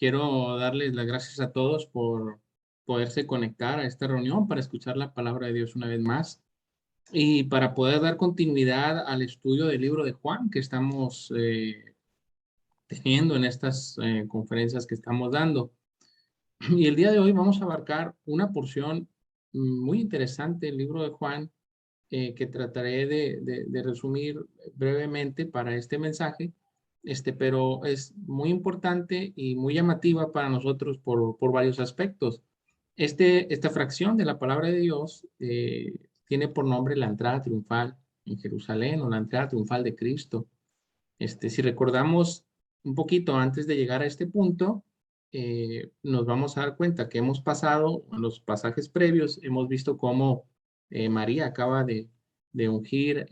Quiero darles las gracias a todos por poderse conectar a esta reunión para escuchar la palabra de Dios una vez más y para poder dar continuidad al estudio del libro de Juan que estamos teniendo en estas conferencias que estamos dando. Y el día de hoy vamos a abarcar una porción muy interesante del libro de Juan que trataré de resumir brevemente para este mensaje, pero es muy importante y muy llamativa para nosotros por varios aspectos. Esta fracción de la palabra de Dios tiene por nombre la entrada triunfal en Jerusalén o la entrada triunfal de Cristo. Si recordamos un poquito antes de llegar a este punto, nos vamos a dar cuenta que hemos pasado, en los pasajes previos, hemos visto cómo María acaba de ungir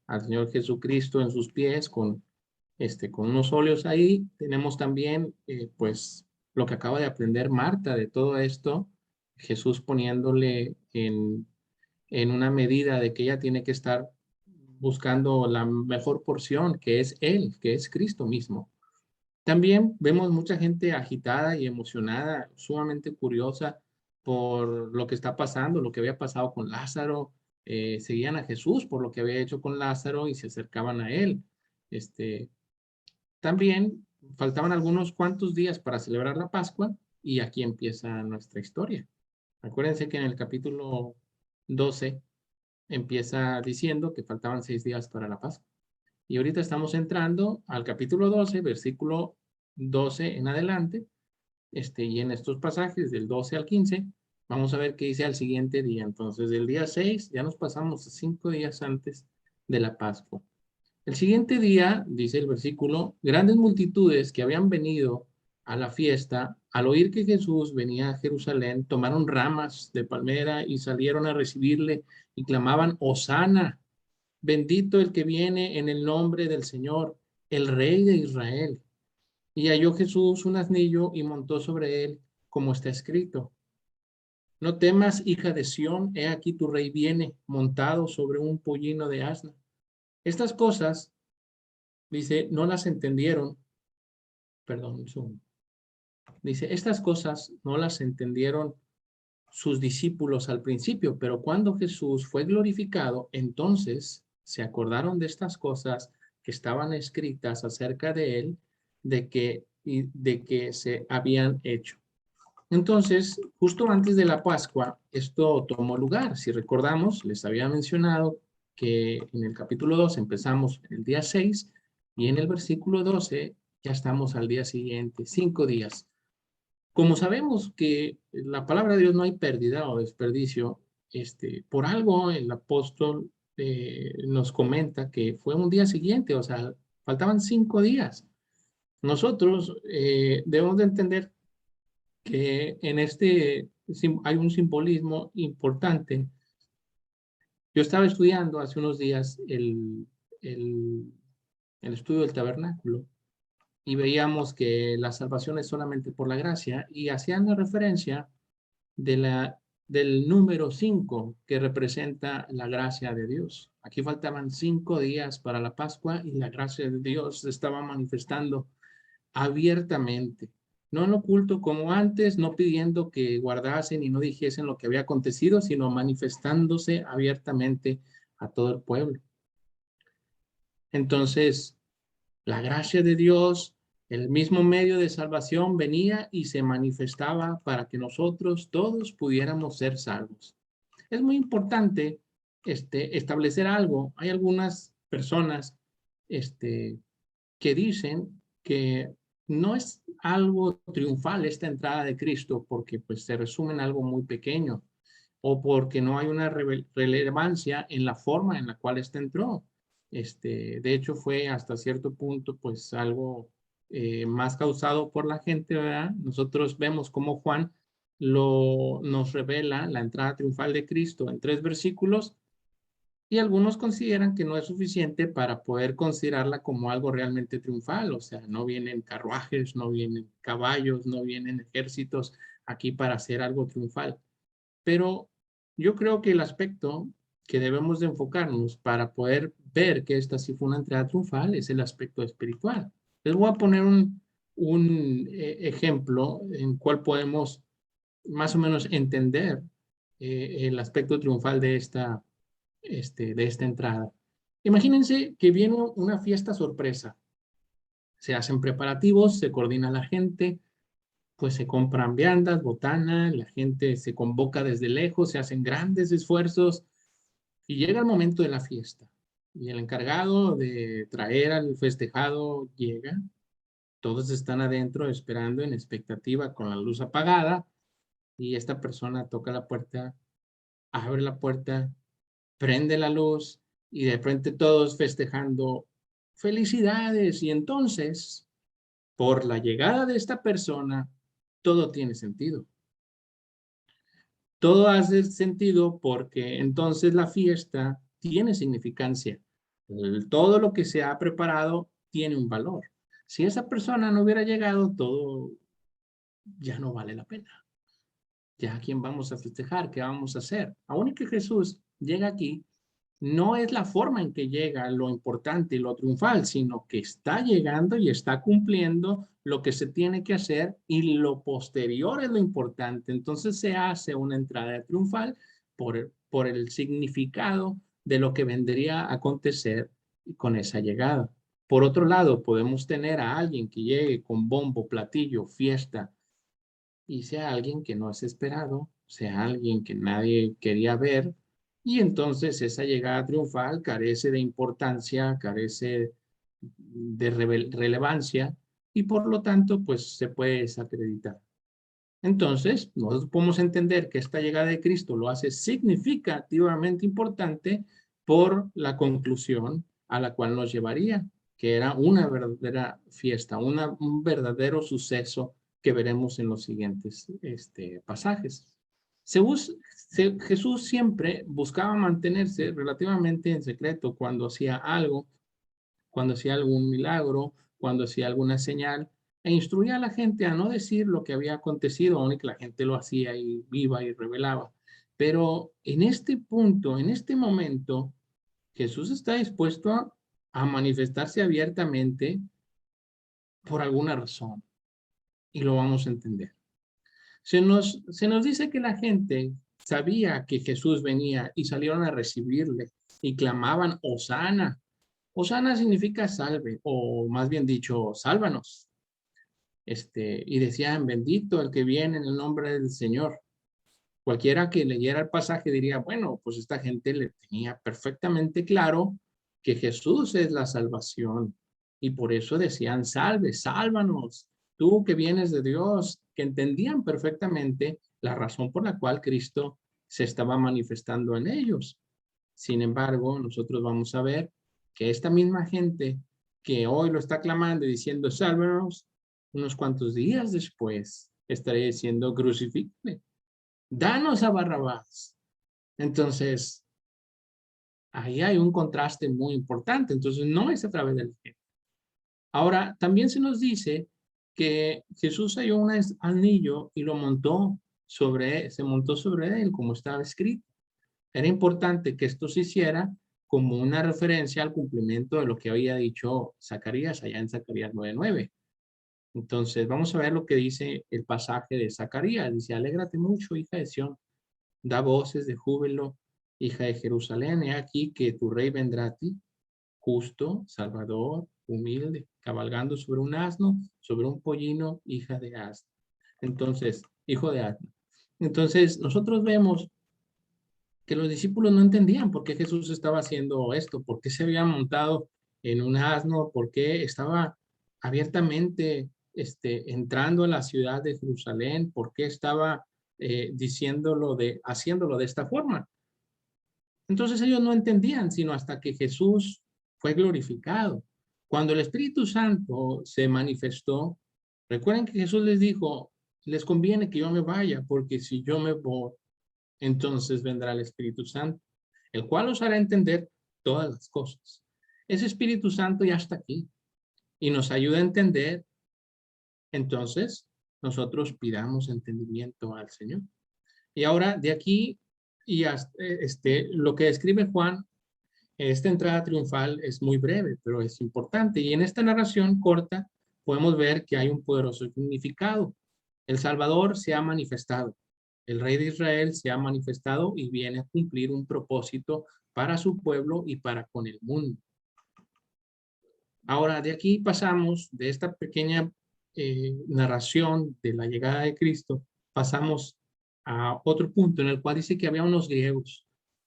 al Señor Jesucristo en sus pies con unos óleos ahí. Tenemos también, pues, lo que acaba de aprender Marta de todo esto, Jesús poniéndole en una medida de que ella tiene que estar buscando la mejor porción, que es Él, que es Cristo mismo. También vemos mucha gente agitada y emocionada, sumamente curiosa por lo que está pasando, lo que había pasado con Lázaro. Seguían a Jesús por lo que había hecho con Lázaro y se acercaban a Él. También faltaban algunos cuantos días para celebrar la Pascua y aquí empieza nuestra historia. Acuérdense que en el capítulo 12 empieza diciendo que faltaban 6 días para la Pascua. Y ahorita estamos entrando al capítulo 12, versículo 12 en adelante, y en estos pasajes del 12 al 15, vamos a ver qué dice al siguiente día. Entonces, del día 6 ya nos pasamos a 5 días antes de la Pascua. El siguiente día, dice el versículo, grandes multitudes que habían venido a la fiesta, al oír que Jesús venía a Jerusalén, tomaron ramas de palmera y salieron a recibirle y clamaban, Hosana, bendito el que viene en el nombre del Señor, el Rey de Israel. Y halló Jesús un asnillo y montó sobre él, como está escrito. No temas, hija de Sión, he aquí tu rey viene, montado sobre un pollino de asna. Estas cosas, dice, no las entendieron. Perdón, dice, estas cosas no las entendieron sus discípulos al principio, pero cuando Jesús fue glorificado, entonces se acordaron de estas cosas que estaban escritas acerca de él, de que se habían hecho. Entonces, justo antes de la Pascua, esto tomó lugar. Si recordamos, les había mencionado que en el capítulo 2 empezamos el día 6 y en el versículo 12 ya estamos al día siguiente, 5 días. Como sabemos que la palabra de Dios no hay pérdida o desperdicio, por algo el apóstol nos comenta que fue un día siguiente, o sea, faltaban 5 días. Nosotros debemos de entender que en hay un simbolismo importante. Yo estaba estudiando hace unos días el, el estudio del tabernáculo y veíamos que la salvación es solamente por la gracia y hacían la referencia del número 5 que representa la gracia de Dios. Aquí faltaban 5 días para la Pascua y la gracia de Dios se estaba manifestando abiertamente, no en oculto como antes, no pidiendo que guardasen y no dijesen lo que había acontecido, sino manifestándose abiertamente a todo el pueblo. Entonces, la gracia de Dios, el mismo medio de salvación, venía y se manifestaba para que nosotros todos pudiéramos ser salvos. Es muy importante establecer algo. Hay algunas personas que dicen que no es algo triunfal esta entrada de Cristo porque pues se resume en algo muy pequeño o porque no hay una relevancia en la forma en la cual entró. De hecho fue hasta cierto punto pues algo más causado por la gente, ¿verdad? Nosotros vemos cómo Juan nos revela la entrada triunfal de Cristo en 3 versículos y algunos consideran que no es suficiente para poder considerarla como algo realmente triunfal, o sea, no vienen carruajes, no vienen caballos, no vienen ejércitos aquí para hacer algo triunfal. Pero yo creo que el aspecto que debemos de enfocarnos para poder ver que esta sí fue una entrada triunfal es el aspecto espiritual. Les voy a poner un ejemplo en cual podemos más o menos entender el aspecto triunfal de esta entrada. Imagínense que viene una fiesta sorpresa. Se hacen preparativos, se coordina la gente, pues se compran viandas, botana, la gente se convoca desde lejos, se hacen grandes esfuerzos y llega el momento de la fiesta. Y el encargado de traer al festejado llega, todos están adentro esperando en expectativa con la luz apagada y esta persona toca la puerta, abre la puerta, prende la luz y de frente todos festejando felicidades. Y entonces, por la llegada de esta persona, todo tiene sentido. Todo hace sentido porque entonces la fiesta tiene significancia. Todo lo que se ha preparado tiene un valor. Si esa persona no hubiera llegado, todo ya no vale la pena. Ya a quién vamos a festejar, qué vamos a hacer. Aún y que Jesús llega aquí, no es la forma en que llega lo importante y lo triunfal, sino que está llegando y está cumpliendo lo que se tiene que hacer y lo posterior es lo importante. Entonces se hace una entrada triunfal por el significado de lo que vendría a acontecer con esa llegada. Por otro lado, podemos tener a alguien que llegue con bombo, platillo, fiesta, y sea alguien que no es esperado, sea alguien que nadie quería ver, y entonces esa llegada triunfal carece de importancia, carece de relevancia, y por lo tanto, pues se puede desacreditar. Entonces, nosotros podemos entender que esta llegada de Cristo lo hace significativamente importante por la conclusión a la cual nos llevaría, que era una verdadera fiesta, un verdadero suceso que veremos en los siguientes pasajes. Jesús siempre buscaba mantenerse relativamente en secreto cuando hacía algo, cuando hacía algún milagro, cuando hacía alguna señal, e instruía a la gente a no decir lo que había acontecido, aunque la gente lo hacía y iba y revelaba. Pero en este punto, en este momento, Jesús está dispuesto a manifestarse abiertamente por alguna razón, y lo vamos a entender. Se nos dice que la gente sabía que Jesús venía y salieron a recibirle y clamaban, Hosana. Hosana significa salve, o más bien dicho, sálvanos. Y decían, bendito el que viene en el nombre del Señor. Cualquiera que leyera el pasaje diría, bueno, pues esta gente le tenía perfectamente claro que Jesús es la salvación. Y por eso decían, salve, sálvanos, tú que vienes de Dios, que entendían perfectamente la razón por la cual Cristo se estaba manifestando en ellos. Sin embargo, nosotros vamos a ver que esta misma gente que hoy lo está clamando y diciendo, sálvanos, unos cuantos días después estaría diciendo, crucifícame, danos a Barrabás. Entonces, ahí hay un contraste muy importante. Entonces, no es a través del tiempo. Ahora, también se nos dice que Jesús halló un anillo y lo montó se montó sobre él, como estaba escrito. Era importante que esto se hiciera como una referencia al cumplimiento de lo que había dicho Zacarías, allá en Zacarías 9:9. Entonces, vamos a ver lo que dice el pasaje de Zacarías. Dice, alégrate mucho, hija de Sión, da voces de júbilo, hija de Jerusalén. He aquí que tu rey vendrá a ti, justo, salvador, humilde, cabalgando sobre un asno, sobre un pollino, hija de asno. Entonces, hijo de asno. Entonces, nosotros vemos que los discípulos no entendían por qué Jesús estaba haciendo esto, por qué se había montado en un asno, por qué estaba abiertamente entrando a la ciudad de Jerusalén, por qué estaba haciéndolo de esta forma. Entonces ellos no entendían, sino hasta que Jesús fue glorificado. Cuando el Espíritu Santo se manifestó, recuerden que Jesús les dijo, les conviene que yo me vaya, porque si yo me voy, entonces vendrá el Espíritu Santo, el cual os hará entender todas las cosas. Ese Espíritu Santo ya está aquí y nos ayuda a entender. Entonces, nosotros pidamos entendimiento al Señor. Y ahora, de aquí y hasta, lo que describe Juan, esta entrada triunfal es muy breve, pero es importante. Y en esta narración corta, podemos ver que hay un poderoso significado. El Salvador se ha manifestado. El Rey de Israel se ha manifestado y viene a cumplir un propósito para su pueblo y para con el mundo. Ahora, de aquí pasamos, de esta pequeña narración de la llegada de Cristo, pasamos a otro punto en el cual dice que había unos griegos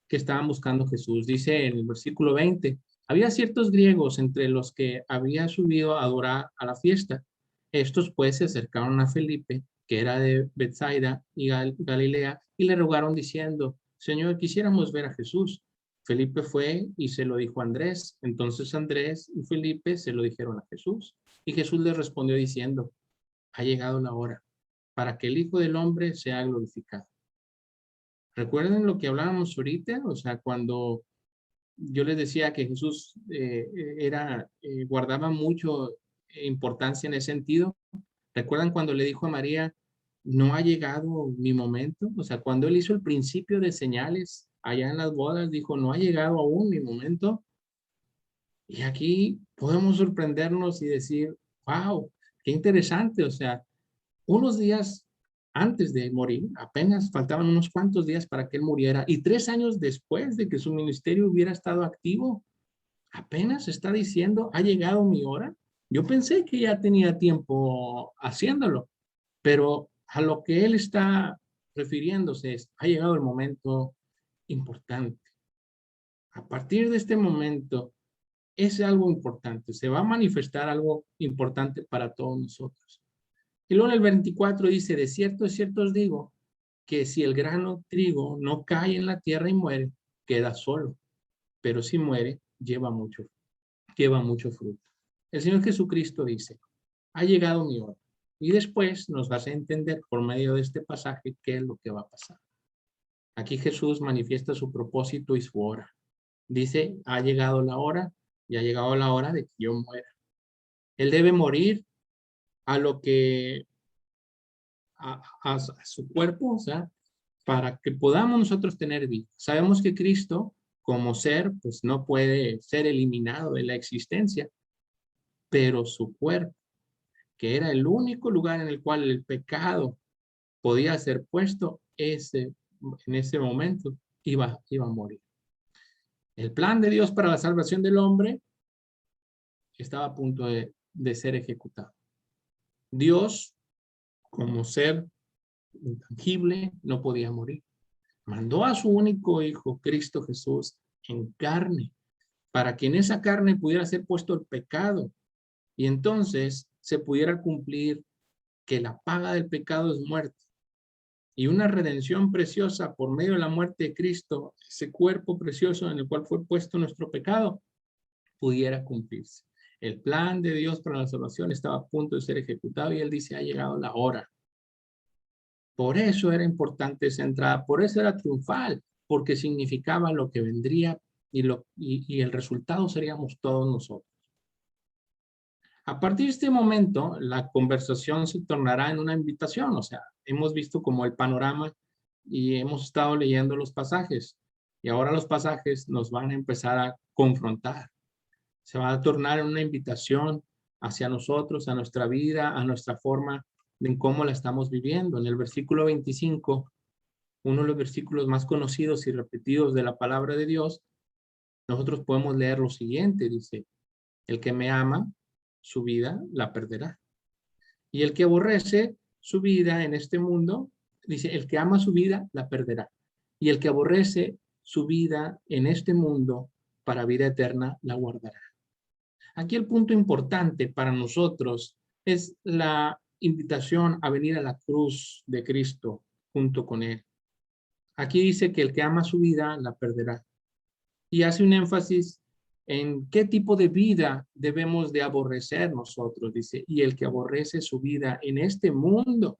que estaban buscando a Jesús. Dice en el versículo 20, había ciertos griegos entre los que había subido a adorar a la fiesta. Estos pues se acercaron a Felipe, que era de Bethsaida y Galilea, y le rogaron diciendo, Señor, quisiéramos ver a Jesús. Felipe fue y se lo dijo a Andrés. Entonces Andrés y Felipe se lo dijeron a Jesús. Y Jesús les respondió diciendo, ha llegado la hora para que el Hijo del Hombre sea glorificado. ¿Recuerden lo que hablábamos ahorita? O sea, cuando yo les decía que Jesús guardaba mucho importancia en ese sentido. ¿Recuerdan cuando le dijo a María, no ha llegado mi momento? O sea, cuando él hizo el principio de señales allá en las bodas, dijo, no ha llegado aún mi momento. Y aquí podemos sorprendernos y decir, wow, qué interesante. O sea, unos días antes de morir, apenas faltaban unos cuantos días para que él muriera, y 3 años después de que su ministerio hubiera estado activo, apenas está diciendo, ha llegado mi hora. Yo pensé que ya tenía tiempo haciéndolo, pero a lo que él está refiriéndose es, ha llegado el momento importante. A partir de este momento, es algo importante, se va a manifestar algo importante para todos nosotros. Y luego en el 24 dice, de cierto os digo, que si el grano trigo no cae en la tierra y muere, queda solo, pero si muere, lleva mucho fruto. El Señor Jesucristo dice, ha llegado mi hora. Y después nos vas a entender por medio de este pasaje qué es lo que va a pasar. Aquí Jesús manifiesta su propósito y su hora. Dice, ha llegado la hora y ha llegado la hora de que yo muera. Él debe morir a lo que, a su cuerpo, o sea, para que podamos nosotros tener vida. Sabemos que Cristo, como ser, pues no puede ser eliminado de la existencia, pero su cuerpo, que era el único lugar en el cual el pecado podía ser puesto, en ese momento iba a morir. El plan de Dios para la salvación del hombre estaba a punto de ser ejecutado. Dios, como ser intangible, no podía morir. Mandó a su único Hijo, Cristo Jesús, en carne, para que en esa carne pudiera ser puesto el pecado y entonces se pudiera cumplir que la paga del pecado es muerte. Y una redención preciosa por medio de la muerte de Cristo, ese cuerpo precioso en el cual fue puesto nuestro pecado, pudiera cumplirse. El plan de Dios para la salvación estaba a punto de ser ejecutado y Él dice, ha llegado la hora. Por eso era importante esa entrada, por eso era triunfal, porque significaba lo que vendría y el resultado seríamos todos nosotros. A partir de este momento, la conversación se tornará en una invitación, o sea, hemos visto como el panorama y hemos estado leyendo los pasajes y ahora los pasajes nos van a empezar a confrontar. Se va a tornar en una invitación hacia nosotros, a nuestra vida, a nuestra forma de cómo la estamos viviendo. En el versículo 25, uno de los versículos más conocidos y repetidos de la palabra de Dios, nosotros podemos leer lo siguiente, dice, el que me ama, su vida la perderá. Y el que aborrece su vida en este mundo, dice, el que ama su vida la perderá. Y el que aborrece su vida en este mundo, para vida eterna la guardará. Aquí el punto importante para nosotros es la invitación a venir a la cruz de Cristo junto con Él. Aquí dice que el que ama su vida la perderá. Y hace un énfasis en qué tipo de vida debemos de aborrecer nosotros, dice, y el que aborrece su vida en este mundo.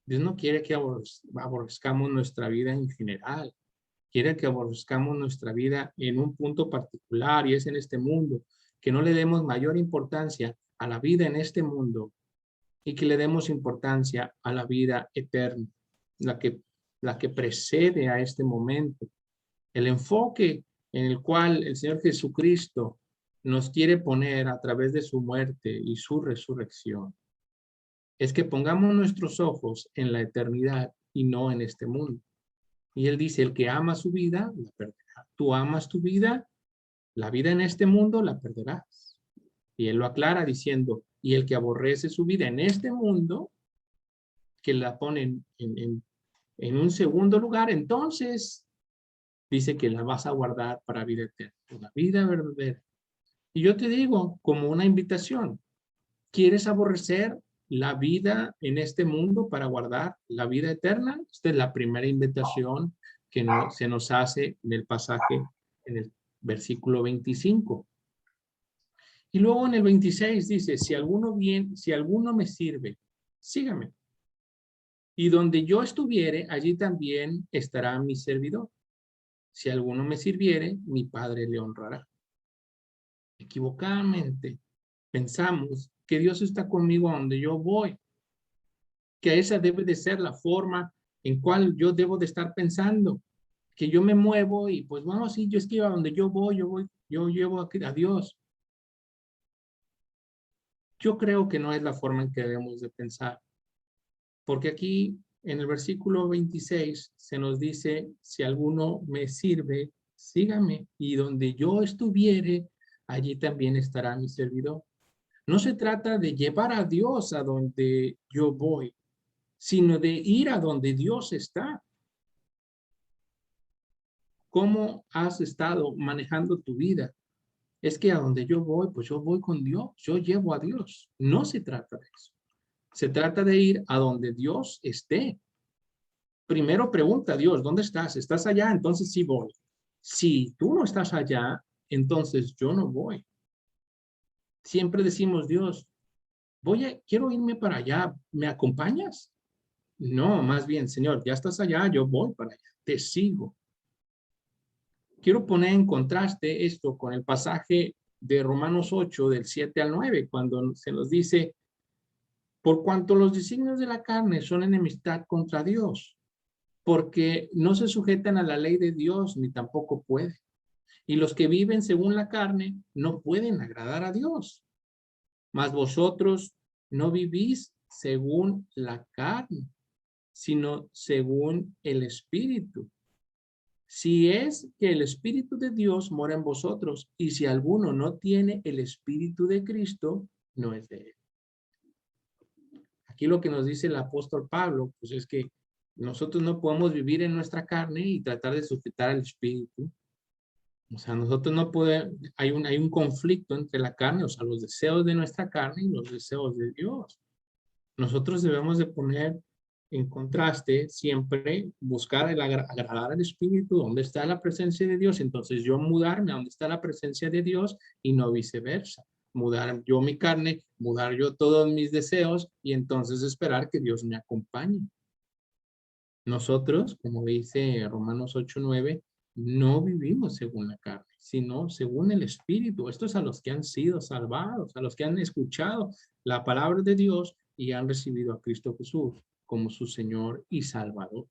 Dios no quiere que aborrezcamos nuestra vida en general, quiere que aborrezcamos nuestra vida en un punto particular y es en este mundo, que no le demos mayor importancia a la vida en este mundo y que le demos importancia a la vida eterna, la que precede a este momento. El enfoque en el cual el Señor Jesucristo nos quiere poner a través de su muerte y su resurrección es que pongamos nuestros ojos en la eternidad y no en este mundo. Y él dice, el que ama su vida, la perderá. Tú amas tu vida, la vida en este mundo la perderás. Y él lo aclara diciendo, y el que aborrece su vida en este mundo, que la pone en un segundo lugar, entonces dice que la vas a guardar para vida eterna, la vida verdadera. Y yo te digo, como una invitación, ¿quieres aborrecer la vida en este mundo para guardar la vida eterna? Esta es la primera invitación que se nos hace en el pasaje, en el versículo 25. Y luego en el 26 dice, si alguno me sirve, sígame. Y donde yo estuviere, allí también estará mi servidor. Si alguno me sirviere, mi Padre le honrará. Equivocadamente pensamos que Dios está conmigo a donde yo voy, que esa debe de ser la forma en cual yo debo de estar pensando, que yo me muevo y pues vamos, sí, yo es que a donde yo voy, yo llevo a Dios. Yo creo que no es la forma en que debemos de pensar, porque aquí en el versículo 26 se nos dice, si alguno me sirve, sígame, y donde yo estuviere, allí también estará mi servidor. No se trata de llevar a Dios a donde yo voy, sino de ir a donde Dios está. ¿Cómo has estado manejando tu vida? Es que a donde yo voy, pues yo voy con Dios, yo llevo a Dios. No se trata de eso. Se trata de ir a donde Dios esté. Primero pregunta a Dios, ¿dónde estás? ¿Estás allá? Entonces sí voy. Si tú no estás allá, entonces yo no voy. Siempre decimos, Dios, quiero irme para allá, ¿me acompañas? No, más bien, Señor, ya estás allá, yo voy para allá, te sigo. Quiero poner en contraste esto con el pasaje de Romanos 8, del 7 al 9, cuando se nos dice, por cuanto los designios de la carne son enemistad contra Dios, porque no se sujetan a la ley de Dios, ni tampoco pueden. Y los que viven según la carne no pueden agradar a Dios. Mas vosotros no vivís según la carne, sino según el Espíritu. Si es que el Espíritu de Dios mora en vosotros, y si alguno no tiene el Espíritu de Cristo, no es de él. Aquí lo que nos dice el apóstol Pablo, pues es que nosotros no podemos vivir en nuestra carne y tratar de sujetar al Espíritu. O sea, nosotros no podemos, hay un conflicto entre la carne, o sea, los deseos de nuestra carne y los deseos de Dios. Nosotros debemos de poner en contraste siempre, buscar agradar al Espíritu, donde está la presencia de Dios, entonces yo mudarme a donde está la presencia de Dios y no viceversa. Mudar yo mi carne, mudar yo todos mis deseos y entonces esperar que Dios me acompañe. Nosotros, como dice Romanos 8:9, no vivimos según la carne, sino según el Espíritu. Esto es a los que han sido salvados, a los que han escuchado la palabra de Dios y han recibido a Cristo Jesús como su Señor y Salvador.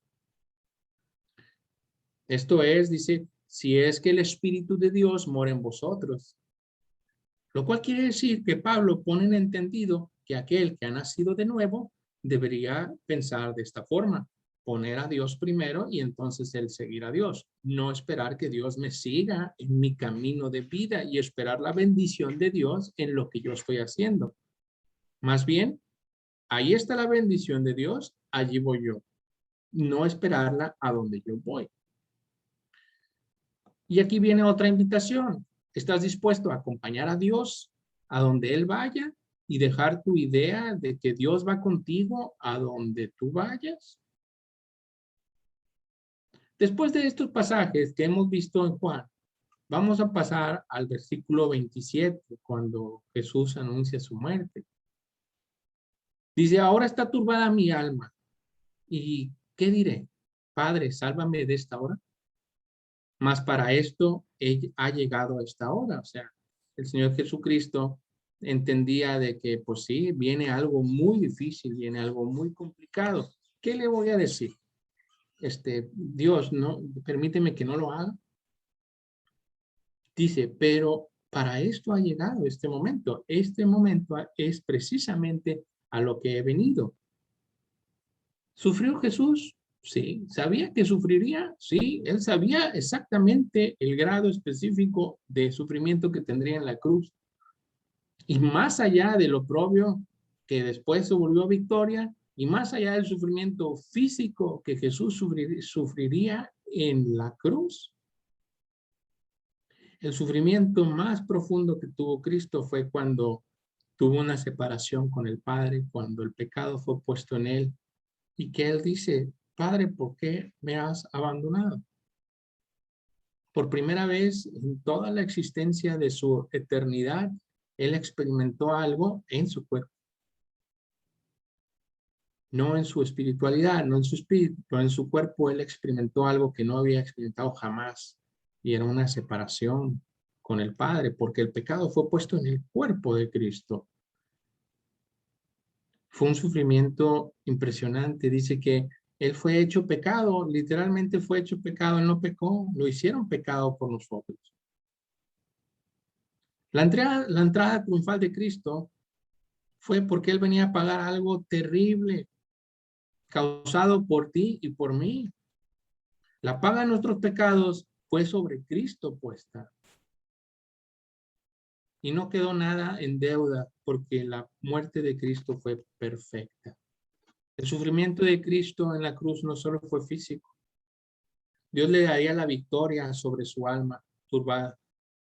Esto es, dice, si es que el Espíritu de Dios mora en vosotros. Lo cual quiere decir que Pablo pone en entendido que aquel que ha nacido de nuevo debería pensar de esta forma: poner a Dios primero y entonces él seguir a Dios. No esperar que Dios me siga en mi camino de vida y esperar la bendición de Dios en lo que yo estoy haciendo. Más bien, ahí está la bendición de Dios, allí voy yo. No esperarla a donde yo voy. Y aquí viene otra invitación. ¿Estás dispuesto a acompañar a Dios a donde Él vaya y dejar tu idea de que Dios va contigo a donde tú vayas? Después de estos pasajes que hemos visto en Juan, vamos a pasar al versículo 27, cuando Jesús anuncia su muerte. Dice, ahora está turbada mi alma. ¿Y qué diré? Padre, sálvame de esta hora. Mas para esto ha llegado a esta hora. O sea, el Señor Jesucristo entendía de que, pues sí, viene algo muy difícil, viene algo muy complicado. ¿Qué le voy a decir? Dios, no, permíteme que no lo haga. Dice, pero para esto ha llegado este momento. Este momento es precisamente a lo que he venido. ¿Sufrió Jesús? Sí. ¿Sabía que sufriría? Sí. Él sabía exactamente el grado específico de sufrimiento que tendría en la cruz. Y más allá de lo propio que después se volvió victoria, y más allá del sufrimiento físico que Jesús sufriría en la cruz, el sufrimiento más profundo que tuvo Cristo fue cuando tuvo una separación con el Padre, cuando el pecado fue puesto en él, y que él dice, Padre, ¿por qué me has abandonado? Por primera vez en toda la existencia de su eternidad, él experimentó algo en su cuerpo. No en su espiritualidad, no en su espíritu, pero en su cuerpo él experimentó algo que no había experimentado jamás, y era una separación con el Padre, porque el pecado fue puesto en el cuerpo de Cristo. Fue un sufrimiento impresionante. Dice que él fue hecho pecado, literalmente fue hecho pecado, él no pecó, lo hicieron pecado por nosotros. La entrada triunfal de Cristo fue porque él venía a pagar algo terrible, causado por ti y por mí. La paga de nuestros pecados fue sobre Cristo puesta. Y no quedó nada en deuda porque la muerte de Cristo fue perfecta. El sufrimiento de Cristo en la cruz no solo fue físico. Dios le daría la victoria sobre su alma turbada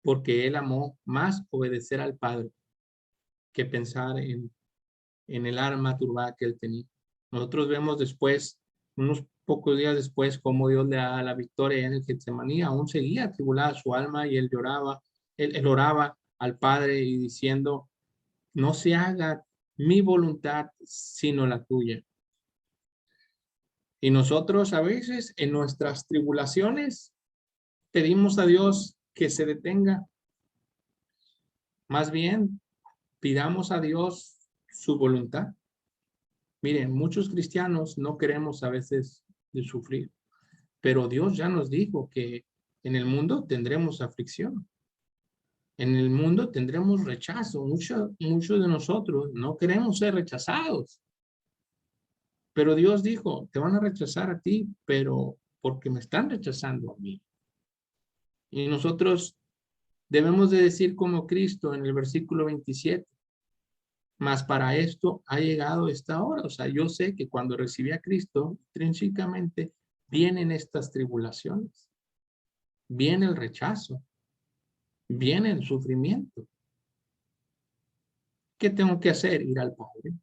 porque él amó más obedecer al Padre que pensar en el alma turbada que él tenía. Nosotros vemos después, unos pocos días después, cómo Dios le da la victoria en el Getsemaní. Aún seguía atribulada su alma y él lloraba, él oraba al Padre y diciendo, no se haga mi voluntad sino la tuya. Y nosotros a veces en nuestras tribulaciones pedimos a Dios que se detenga. Más bien, pidamos a Dios su voluntad. Miren, muchos cristianos no queremos a veces de sufrir, pero Dios ya nos dijo que en el mundo tendremos aflicción. En el mundo tendremos rechazo. Muchos de nosotros no queremos ser rechazados. Pero Dios dijo, te van a rechazar a ti, pero porque me están rechazando a mí. Y nosotros debemos de decir como Cristo en el versículo 27, mas para esto ha llegado esta hora. O sea, yo sé que cuando recibí a Cristo, intrínsecamente vienen estas tribulaciones, viene el rechazo, viene el sufrimiento. ¿Qué tengo que hacer? Ir al Padre.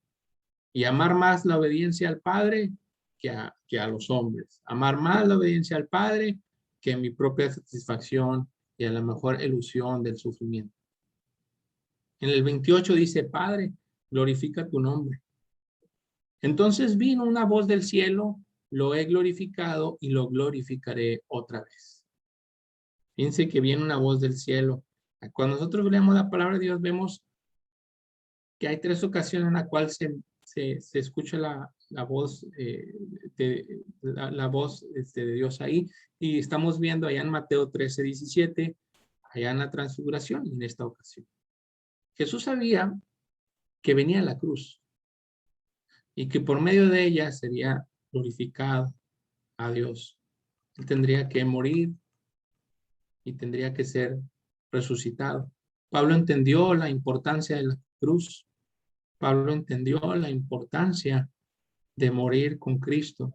Y amar más la obediencia al Padre que a los hombres. Amar más la obediencia al Padre que mi propia satisfacción y a la mejor ilusión del sufrimiento. En el 28 dice, Padre, glorifica tu nombre. Entonces vino una voz del cielo, lo he glorificado y lo glorificaré otra vez. Fíjense que viene una voz del cielo. Cuando nosotros leemos la palabra de Dios, vemos que hay 3 ocasiones en las cuales se escucha la voz, la voz de Dios ahí. Y estamos viendo allá en Mateo 13:17, allá en la transfiguración y en esta ocasión. Jesús sabía que venía a la cruz y que por medio de ella sería glorificado a Dios. Él tendría que morir y tendría que ser resucitado. Pablo entendió la importancia de la cruz. Pablo entendió la importancia de morir con Cristo.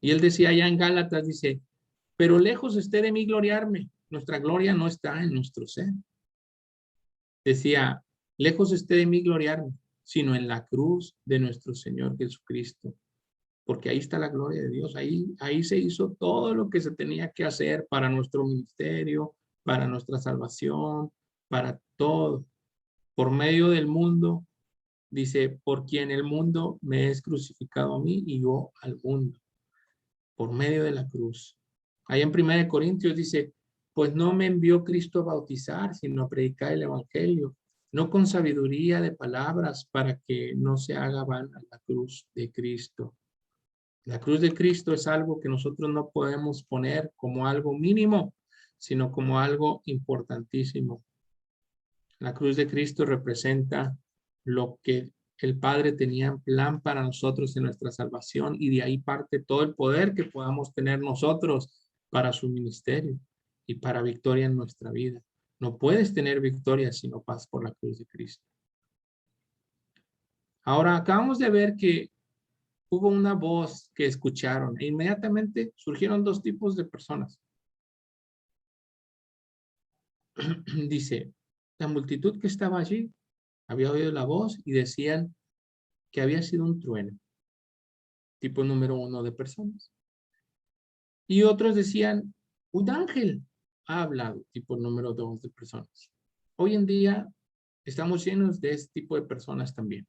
Y él decía allá en Gálatas, dice, pero lejos esté de mí gloriarme. Nuestra gloria no está en nuestro ser. Decía, lejos esté de mí gloriarme, sino en la cruz de nuestro Señor Jesucristo. Porque ahí está la gloria de Dios. Ahí se hizo todo lo que se tenía que hacer para nuestro ministerio, para nuestra salvación, para todo. Por medio del mundo, dice, por quien el mundo me es crucificado a mí y yo al mundo. Por medio de la cruz. Ahí en 1 Corintios dice, pues no me envió Cristo a bautizar, sino a predicar el evangelio, no con sabiduría de palabras para que no se haga vana la cruz de Cristo. La cruz de Cristo es algo que nosotros no podemos poner como algo mínimo, sino como algo importantísimo. La cruz de Cristo representa lo que el Padre tenía en plan para nosotros en nuestra salvación, y de ahí parte todo el poder que podamos tener nosotros para su ministerio y para victoria en nuestra vida. No puedes tener victoria si no pasas por la cruz de Cristo. Ahora acabamos de ver que hubo una voz que escucharon e inmediatamente surgieron dos tipos de personas. Dice, la multitud que estaba allí había oído la voz y decían que había sido un trueno, tipo número 1 de personas. Y otros decían, un ángel ha hablado, tipo número 2 de personas. Hoy en día estamos llenos de este tipo de personas también,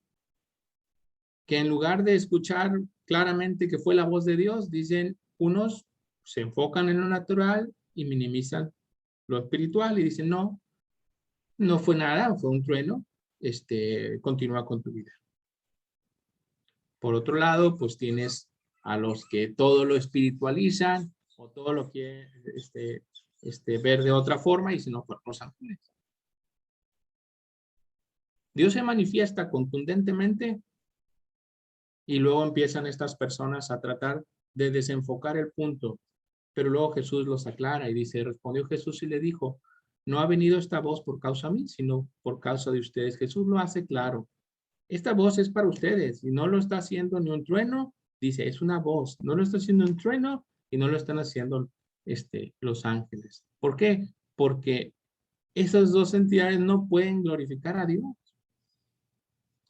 que en lugar de escuchar claramente que fue la voz de Dios, dicen, unos se enfocan en lo natural y minimizan lo espiritual y dicen, no, no fue nada, fue un trueno, continúa con tu vida. Por otro lado, pues tienes a los que todo lo espiritualizan o todo lo quieren ver de otra forma y si no, fueron los ángeles. Dios se manifiesta contundentemente y luego empiezan estas personas a tratar de desenfocar el punto, pero luego Jesús los aclara y dice, respondió Jesús y le dijo, no ha venido esta voz por causa mí, sino por causa de ustedes. Jesús lo hace claro. Esta voz es para ustedes y no lo está haciendo ni un trueno, dice, es una voz, no lo está haciendo un trueno y no lo están haciendo los ángeles. ¿Por qué? Porque esas dos entidades no pueden glorificar a Dios.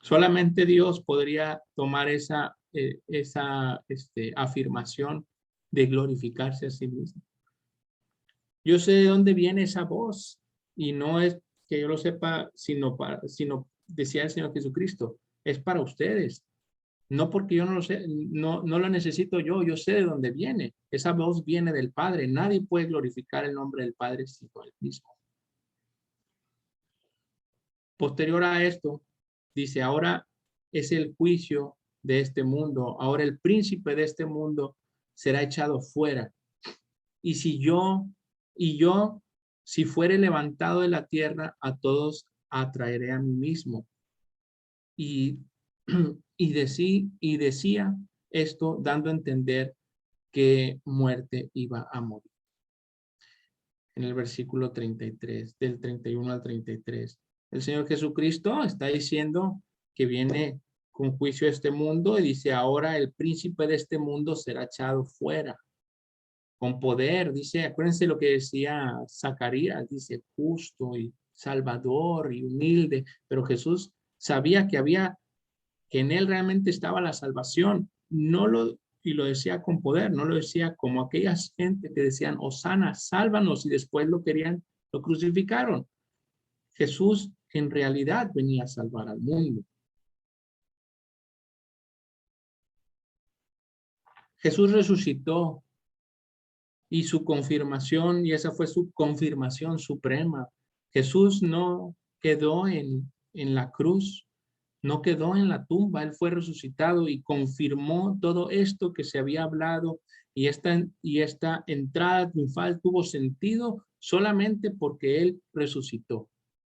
Solamente Dios podría tomar esa afirmación de glorificarse a sí mismo. Yo sé de dónde viene esa voz y no es que yo lo sepa, sino decía el Señor Jesucristo, es para ustedes. No porque yo no lo sé, no lo necesito yo sé de dónde viene. Esa voz viene del Padre. Nadie puede glorificar el nombre del Padre sino él mismo. Posterior a esto, dice, ahora es el juicio de este mundo. Ahora el príncipe de este mundo será echado fuera. Y si fuere levantado de la tierra, a todos atraeré a mí mismo. Y decía esto dando a entender que muerte iba a morir. En el versículo 33, del 31 al 33, el Señor Jesucristo está diciendo que viene con juicio a este mundo y dice, ahora el príncipe de este mundo será echado fuera. Con poder, dice, acuérdense lo que decía Zacarías, dice, justo y salvador y humilde, pero Jesús sabía que en él realmente estaba la salvación, y lo decía con poder, no lo decía como aquellas gente que decían, Hosana, sálvanos, y después lo crucificaron. Jesús en realidad venía a salvar al mundo. Jesús resucitó y su confirmación, y esa fue su confirmación suprema. Jesús no quedó en la cruz, no quedó en la tumba, él fue resucitado y confirmó todo esto que se había hablado, y esta entrada triunfal tuvo sentido solamente porque él resucitó.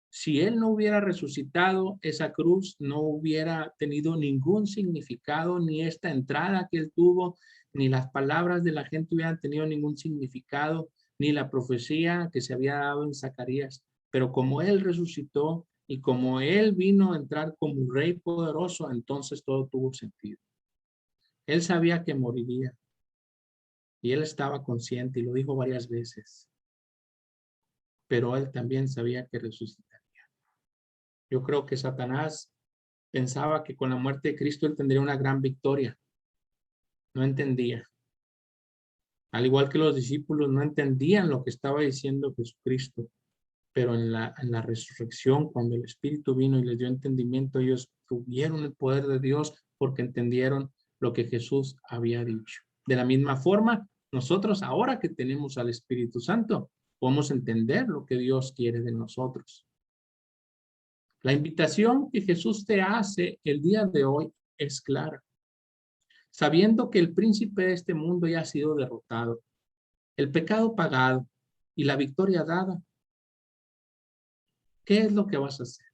Si él no hubiera resucitado, esa cruz no hubiera tenido ningún significado, ni esta entrada que él tuvo, ni las palabras de la gente hubieran tenido ningún significado, ni la profecía que se había dado en Zacarías. Pero como él resucitó y como él vino a entrar como un rey poderoso, entonces todo tuvo sentido. Él sabía que moriría y él estaba consciente y lo dijo varias veces, pero él también sabía que resucitaría. Yo creo que Satanás pensaba que con la muerte de Cristo él tendría una gran victoria. No entendía. Al igual que los discípulos no entendían lo que estaba diciendo Jesucristo. Pero en la resurrección, cuando el Espíritu vino y les dio entendimiento, ellos tuvieron el poder de Dios porque entendieron lo que Jesús había dicho. De la misma forma, nosotros ahora que tenemos al Espíritu Santo, podemos entender lo que Dios quiere de nosotros. La invitación que Jesús te hace el día de hoy es clara. Sabiendo que el príncipe de este mundo ya ha sido derrotado, el pecado pagado y la victoria dada, ¿Qué es lo que vas a hacer?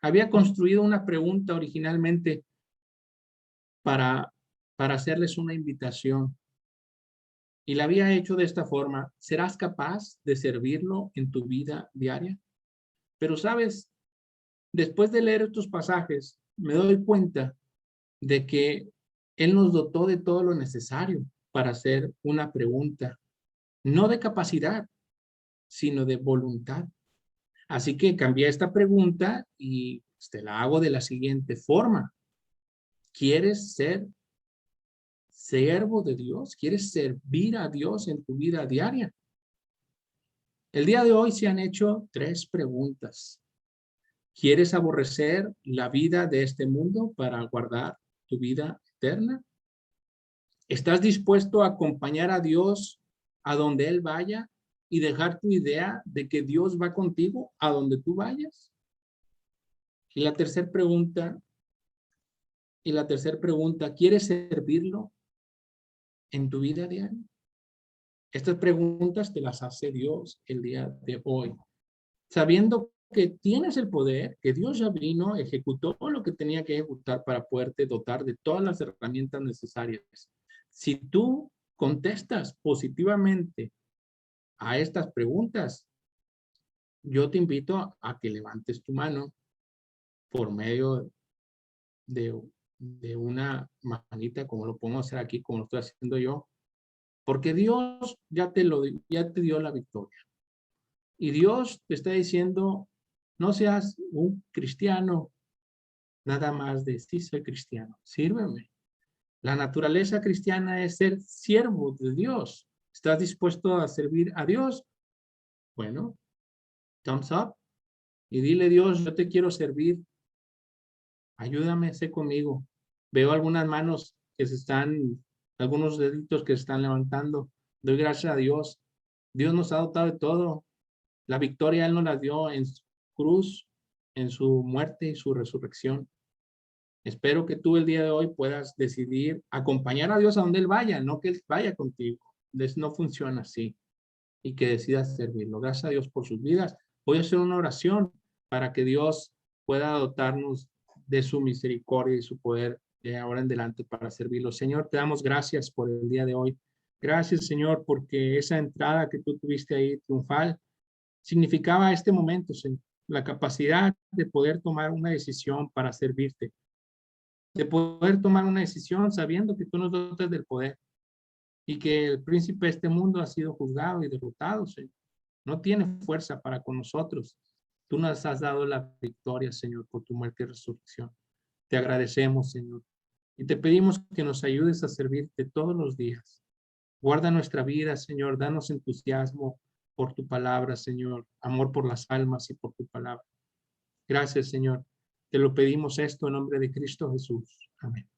Había construido una pregunta originalmente para hacerles una invitación. Y la había hecho de esta forma: ¿serás capaz de servirlo en tu vida diaria? Pero sabes, después de leer estos pasajes, me doy cuenta de que Él nos dotó de todo lo necesario para hacer una pregunta, no de capacidad, sino de voluntad. Así que cambié esta pregunta y te la hago de la siguiente forma: ¿quieres ser siervo de Dios? ¿Quieres servir a Dios en tu vida diaria? El día de hoy se han hecho 3 preguntas. ¿Quieres aborrecer la vida de este mundo para guardar tu vida eterna? ¿Estás dispuesto a acompañar a Dios a donde Él vaya y dejar tu idea de que Dios va contigo a donde tú vayas? Y la tercera pregunta, ¿quieres servirlo en tu vida diaria? Estas preguntas te las hace Dios el día de hoy, sabiendo que tienes el poder, que Dios ya vino, ejecutó lo que tenía que ejecutar para poderte dotar de todas las herramientas necesarias. Si tú contestas positivamente a estas preguntas, yo te invito a que levantes tu mano por medio de, de una manita, como lo podemos hacer aquí, como lo estoy haciendo yo, porque Dios ya te dio la victoria. Y Dios te está diciendo: no seas un cristiano nada más de sí soy cristiano, sírveme. La naturaleza cristiana es ser siervo de Dios. ¿Estás dispuesto a servir a Dios? Bueno, thumbs up. Y dile: Dios, yo te quiero servir. Ayúdame, sé conmigo. Veo algunas manos que algunos deditos que se están levantando. Doy gracias a Dios. Dios nos ha dotado de todo. La victoria Él nos la dio en su cruz, en su muerte y su resurrección. Espero que tú el día de hoy puedas decidir acompañar a Dios a donde Él vaya, no que Él vaya contigo. No funciona así. Y que decidas servirlo. Gracias a Dios por sus vidas. Voy a hacer una oración para que Dios pueda dotarnos de su misericordia y su poder de ahora en adelante para servirlo. Señor, te damos gracias por el día de hoy. Gracias, Señor, porque esa entrada que tú tuviste ahí triunfal significaba este momento, Señor, la capacidad de poder tomar una decisión para servirte, de poder tomar una decisión sabiendo que tú nos dotas del poder y que el príncipe de este mundo ha sido juzgado y derrotado, Señor. No tiene fuerza para con nosotros. Tú nos has dado la victoria, Señor, por tu muerte y resurrección. Te agradecemos, Señor, y te pedimos que nos ayudes a servirte todos los días. Guarda nuestra vida, Señor. Danos entusiasmo por tu palabra, Señor. Amor por las almas y por tu palabra. Gracias, Señor. Te lo pedimos esto en nombre de Cristo Jesús. Amén.